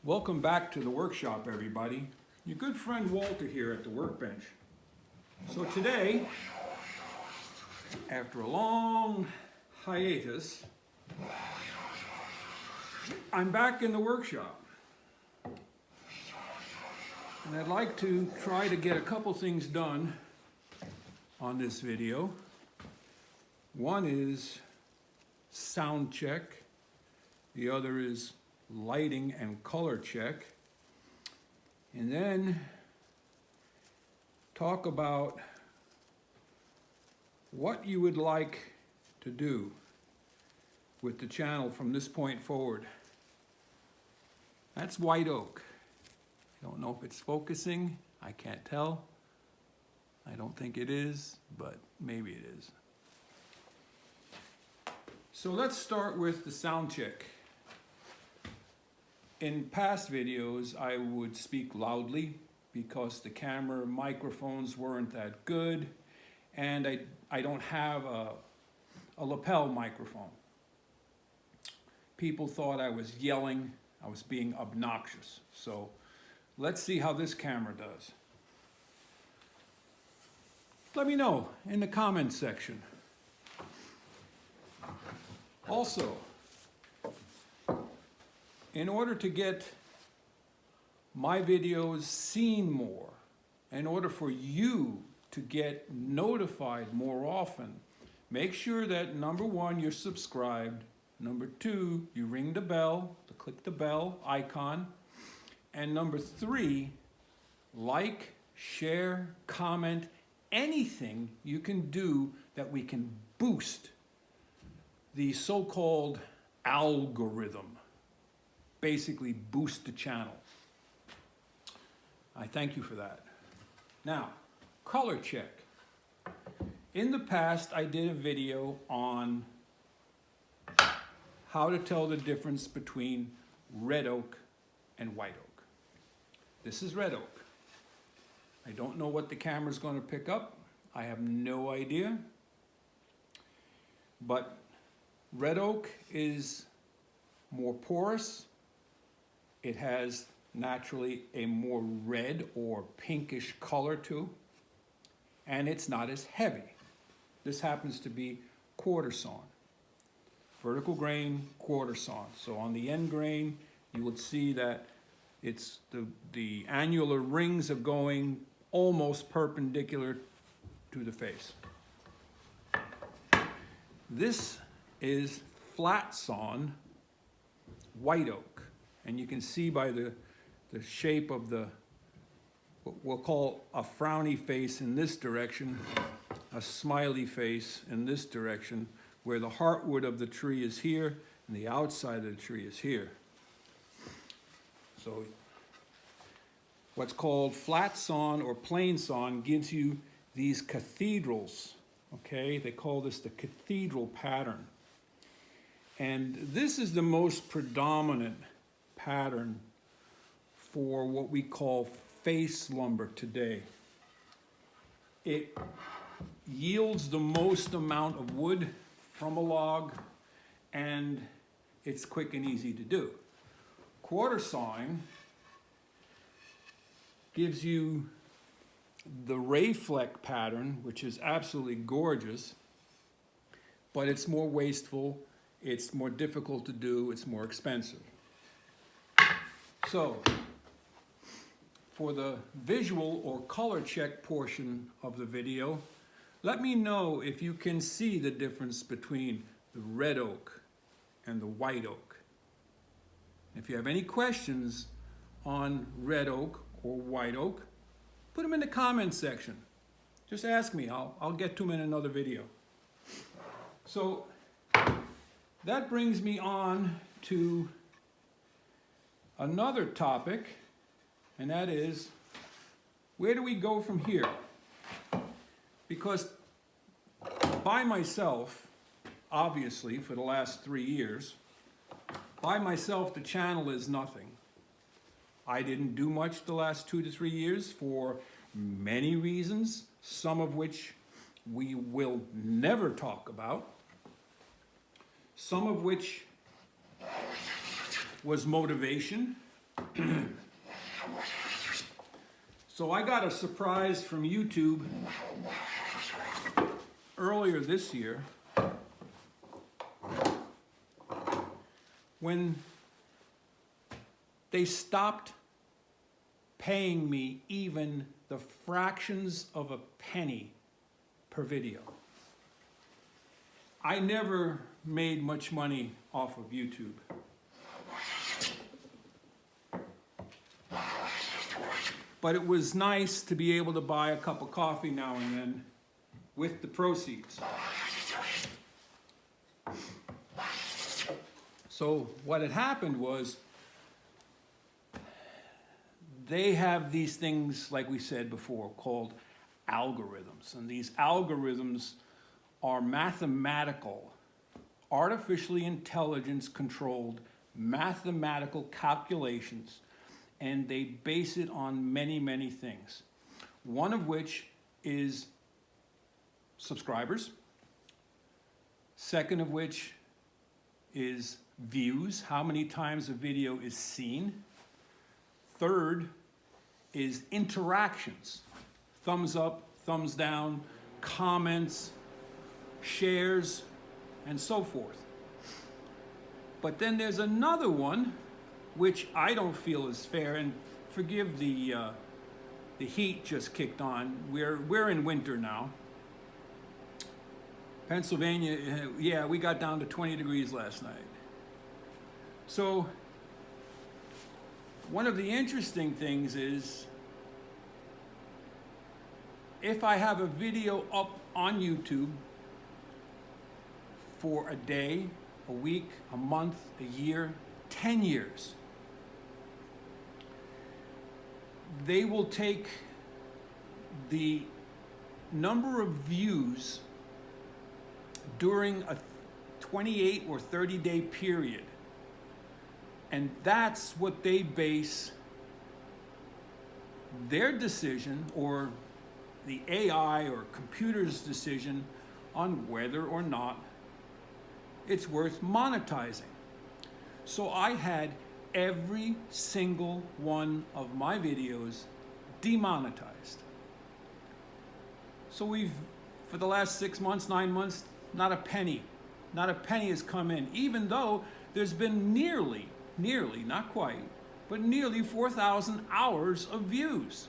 Welcome back to the workshop, everybody. Your good friend Walter here at the workbench. So today, after a long hiatus, I'm back in the workshop. And I'd like to try to get a couple things done on this video. One is sound check. The other is lighting and color check. And then talk about what you would like to do with the channel from this point forward. That's white oak. I don't know if it's focusing. I can't tell. I don't think it is, but maybe it is. So let's start with the sound check. In past videos, I would speak loudly because the camera microphones weren't that good, and I don't have a lapel microphone. People thought I was yelling, I was being obnoxious. So let's see how this camera does. Let me know in the comments section. Also, in order to get my videos seen more, in order for you to get notified more often, make sure that number one, you're subscribed. Number two, you ring the bell, click the bell icon. And number three, like, share, comment, anything you can do that we can boost the so-called algorithm. Basically boost the channel. I thank you for that. Now, color check. In the past, I did a video on how to tell the difference between red oak and white oak. This is red oak. I don't know what the camera's going to pick up. I have no idea. But red oak is more porous. It has naturally a more red or pinkish color too, and it's not as heavy. This happens to be quarter sawn, vertical grain quarter sawn. So on the end grain, you would see that it's the annular rings are going almost perpendicular to the face. This is flat sawn white oak. And you can see by the shape of what we'll call a frowny face in this direction, a smiley face in this direction, where the heartwood of the tree is here and the outside of the tree is here. So what's called flat sawn or plain sawn gives you these cathedrals, okay? They call this the cathedral pattern. And this is the most predominant pattern for what we call face lumber today. It yields the most amount of wood from a log, and it's quick and easy to do. Quarter sawing gives you the ray fleck pattern, which is absolutely gorgeous, but it's more wasteful, it's more difficult to do, it's more expensive. So, for the visual or color check portion of the video, let me know if you can see the difference between the red oak and the white oak. If you have any questions on red oak or white oak, put them in the comments section. Just ask me, I'll get to them in another video. So, that brings me on to another topic, and that is, where do we go from here? Because by myself, obviously, for the last 3 years, by myself, the channel is nothing. I didn't do much the last 2 to 3 years for many reasons, some of which we will never talk about, some of which was motivation, So I got a surprise from YouTube earlier this year when they stopped paying me even the fractions of a penny per video. I never made much money off of YouTube. But it was nice to be able to buy a cup of coffee now and then with the proceeds. So what had happened was they have these things, like we said before, called algorithms. And these algorithms are mathematical, artificially intelligence-controlled mathematical calculations, and they base it on many, many things. One of which is subscribers. Second of which is views, how many times a video is seen. Third is interactions, thumbs up, thumbs down, comments, shares, and so forth. But then there's another one which I don't feel is fair, and forgive the heat just kicked on. We're in winter now. Pennsylvania, yeah, we got down to 20 degrees last night. So one of the interesting things is if I have a video up on YouTube for a day, a week, a month, a year, 10 years, they will take the number of views during a 28 or 30-day period, and that's what they base their decision, or the AI or computer's decision, on whether or not it's worth monetizing. So I had every single one of my videos demonetized. So for the last 6 months, 9 months, not a penny has come in, even though there's been nearly, not quite, but nearly 4,000 hours of views.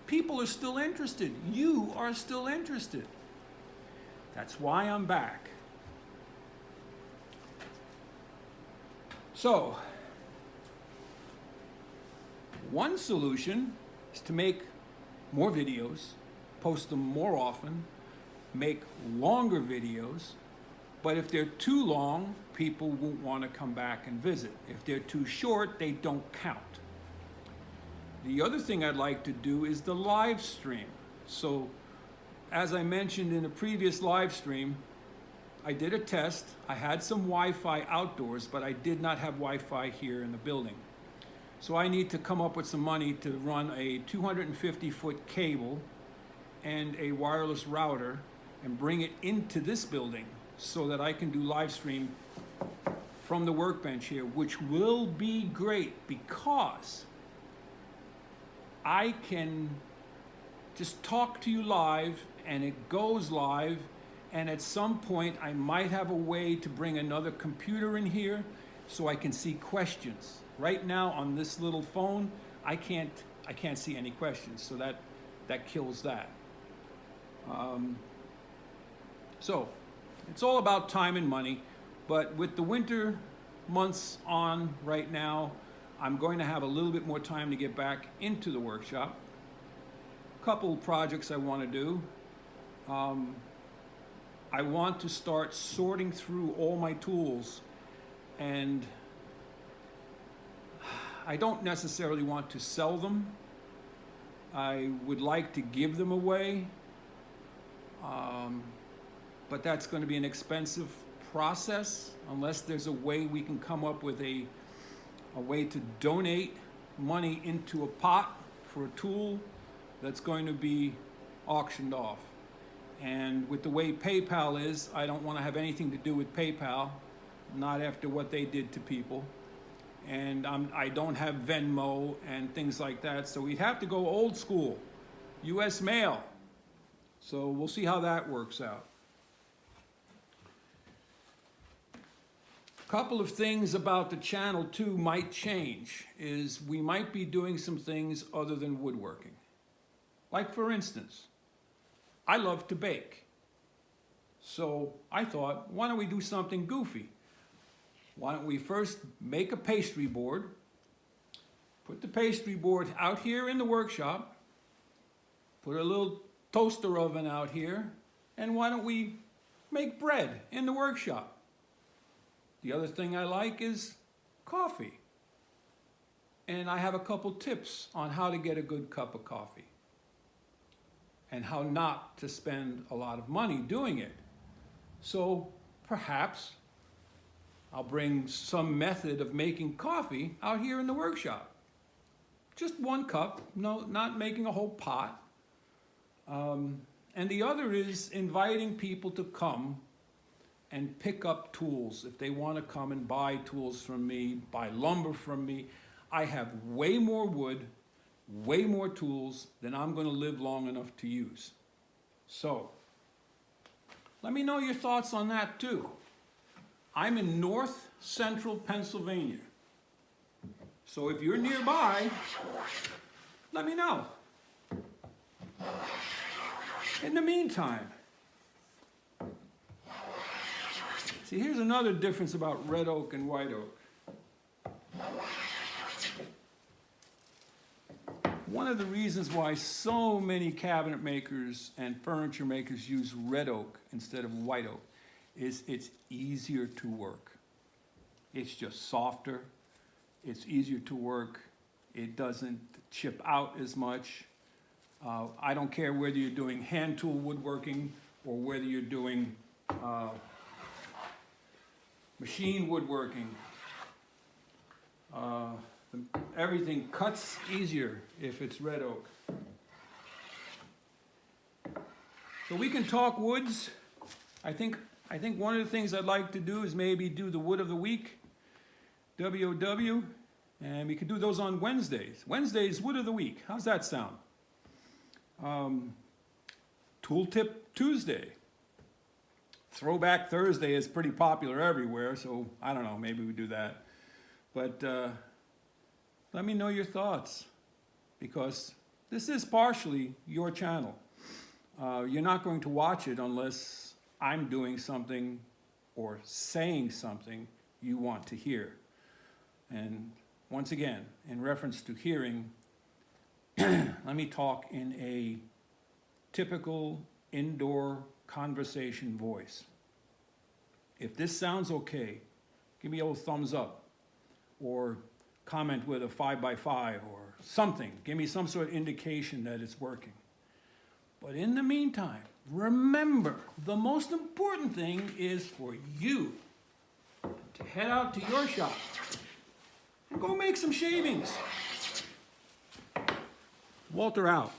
People are still interested. You are still interested. That's why I'm back. So, one solution is to make more videos, post them more often, make longer videos, but if they're too long, people won't want to come back and visit. If they're too short, they don't count. The other thing I'd like to do is the live stream. So, as I mentioned in a previous live stream, I did a test. I had some Wi-Fi outdoors, but I did not have Wi-Fi here in the building. So I need to come up with some money to run a 250-foot cable and a wireless router and bring it into this building so that I can do live stream from the workbench here, which will be great because I can just talk to you live and it goes live, and at some point I might have a way to bring another computer in here so I can see questions. Right now on this little phone, I can't see any questions, so that kills that. So it's all about time and money, but with the winter months on right now, I'm going to have a little bit more time to get back into the workshop. A couple projects I want to do. I want to start sorting through all my tools, and I don't necessarily want to sell them. I would like to give them away, but that's going to be an expensive process unless there's a way we can come up with a way to donate money into a pot for a tool that's going to be auctioned off. And with the way PayPal is, I don't want to have anything to do with PayPal, not after what they did to people. and I don't have Venmo and things like that, so we'd have to go old school, US mail. So we'll see how that works out. A couple of things about the channel too might change, is we might be doing some things other than woodworking. Like for instance, I love to bake. So I thought, why don't we do something goofy? Why don't we first make a pastry board, put the pastry board out here in the workshop, put a little toaster oven out here, and why don't we make bread in the workshop? The other thing I like is coffee. And I have a couple tips on how to get a good cup of coffee and how not to spend a lot of money doing it. So perhaps I'll bring some method of making coffee out here in the workshop. Just 1 cup, no, not making a whole pot. And the other is inviting people to come and pick up tools. If they want to come and buy tools from me, buy lumber from me, I have way more wood, way more tools than I'm going to live long enough to use. So, let me know your thoughts on that too. I'm in north central Pennsylvania. So if you're nearby, let me know. In the meantime, see, here's another difference about red oak and white oak. One of the reasons why so many cabinet makers and furniture makers use red oak instead of white oak is it's easier to work. It's just softer, it's easier to work, it doesn't chip out as much. I don't care whether you're doing hand tool woodworking or whether you're doing machine woodworking. Everything cuts easier if it's red oak. So we can talk woods. I think one of the things I'd like to do is maybe do the wood of the week, WOW, and we could do those on Wednesdays. Wednesdays, wood of the week. How's that sound? Tool tip Tuesday. Throwback Thursday is pretty popular everywhere, so I don't know, maybe we do that. But let me know your thoughts, because this is partially your channel. You're not going to watch it unless I'm doing something or saying something you want to hear. And once again, in reference to hearing, let me talk in a typical indoor conversation voice. If this sounds okay, give me a little thumbs up, or comment with a 5x5 or something. Give me some sort of indication that it's working. But in the meantime, remember, the most important thing is for you to head out to your shop and go make some shavings. Walter out.